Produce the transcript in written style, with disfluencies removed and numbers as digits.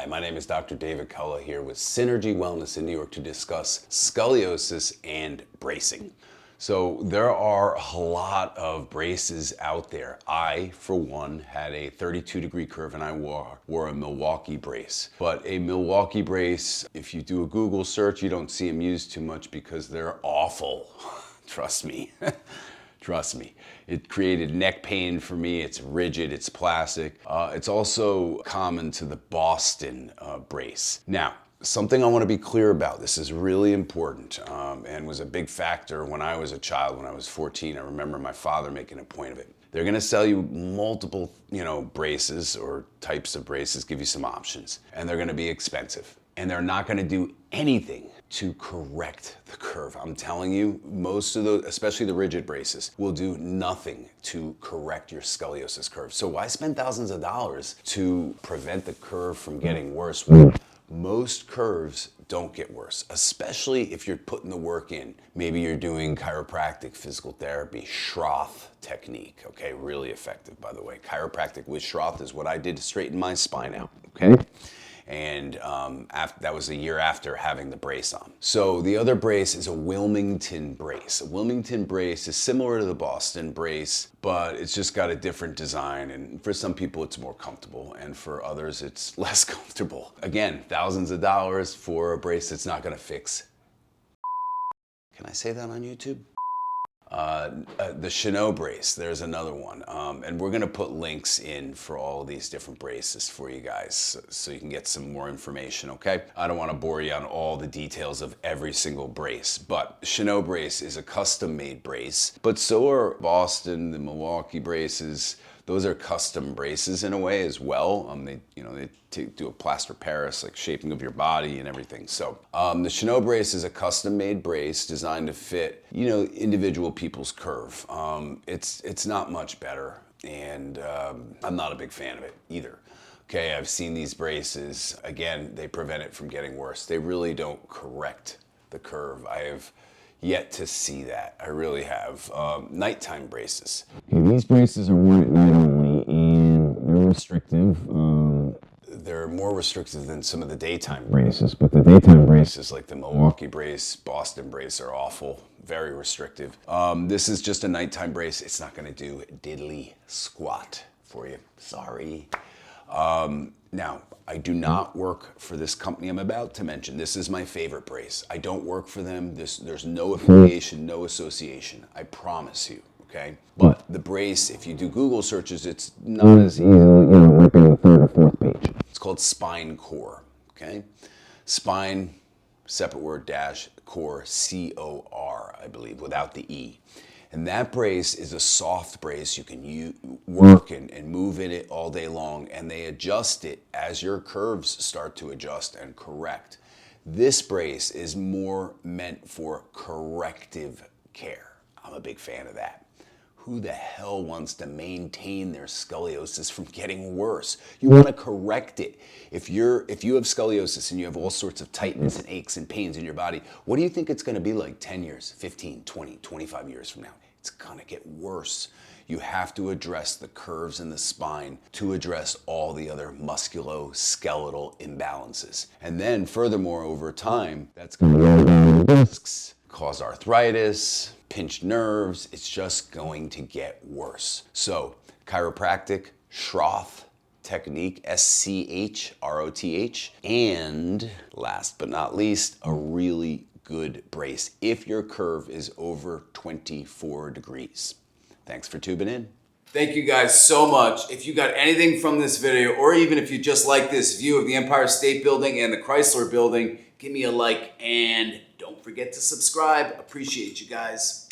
Hi, my name is Dr. David Culla here with Synergy Wellness in New York to discuss scoliosis and bracing. So there are a lot of braces out there. I, for one, had a 32-degree curve and I wore a Milwaukee brace. But a Milwaukee brace, if you do a Google search, you don't see them used too much because they're awful. Trust me. Trust me. It created neck pain for me. It's rigid, it's plastic. It's also common to the Boston brace. Now, something I want to be clear about, this is really important and was a big factor when I was a child, when I was 14. I remember my father making a point of it. They're going to sell you multiple, braces or types of braces, give you some options, and they're going to be expensive. And they're not going to do anything to correct the curve. I'm telling you, most of those, especially the rigid braces, will do nothing to correct your scoliosis curve. So why spend thousands of dollars to prevent the curve from getting worse? Well, most curves don't get worse, especially if you're putting the work in. Maybe you're doing chiropractic, physical therapy, Schroth technique, okay? Really effective, by the way. Chiropractic with Schroth is what I did to straighten my spine out, okay? And that was a year after having the brace on. So the other brace is a Wilmington brace. A Wilmington brace is similar to the Boston brace, but it's just got a different design. And for some people, it's more comfortable. And for others, it's less comfortable. Again, thousands of dollars for a brace that's not gonna fix. Can I say that on YouTube? The Cheneau brace, there's another one. And we're gonna put links in for all of these different braces for you guys so you can get some more information, okay? I don't wanna bore you on all the details of every single brace, but Cheneau brace is a custom-made brace, but so are Boston, the Milwaukee braces. Those are custom braces in a way as well. They do a plaster Paris, like shaping of your body and everything. So the Cheneau brace is a custom-made brace designed to fit, individual people's curve. It's not much better, and I'm not a big fan of it either. Okay, I've seen these braces. Again, they prevent it from getting worse. They really don't correct the curve. I have yet to see that. I really have. Nighttime braces. Okay, these braces are worn at night only, and they're restrictive. They're more restrictive than some of the daytime Braces, but the daytime braces, like the Milwaukee brace, Boston brace, are awful. Very restrictive. This is just a nighttime brace. It's not going to do diddly squat for you. Sorry. Now, I do not work for this company I'm about to mention. This is my favorite brace. I don't work for them. There's no affiliation, no association. I promise you, okay? But the brace, if you do Google searches, it's not as easy. it might be on the third or fourth page. It's called Spine Core, okay? Spine, separate word, dash, core, C-O-R, I believe, without the E. And that brace is a soft brace. You can work and move in it all day long, and they adjust it as your curves start to adjust and correct. This brace is more meant for corrective care. I'm a big fan of that. Who the hell wants to maintain their scoliosis from getting worse? You want to correct it. If you have scoliosis and you have all sorts of tightness and aches and pains in your body, what do you think it's going to be like 10 years, 15, 20, 25 years from now? It's going to get worse. You have to address the curves in the spine to address all the other musculoskeletal imbalances. And then furthermore, over time, that's going to wear down the discs, cause arthritis, pinched nerves. It's just going to get worse. So chiropractic, Schroth technique, S-C-H-R-O-T-H, and last but not least, a really good brace if your curve is over 24 degrees. Thanks for tuning in. Thank you guys so much. If you got anything from this video, or even if you just like this view of the Empire State Building and the Chrysler Building, give me a like and don't forget to subscribe. Appreciate you guys.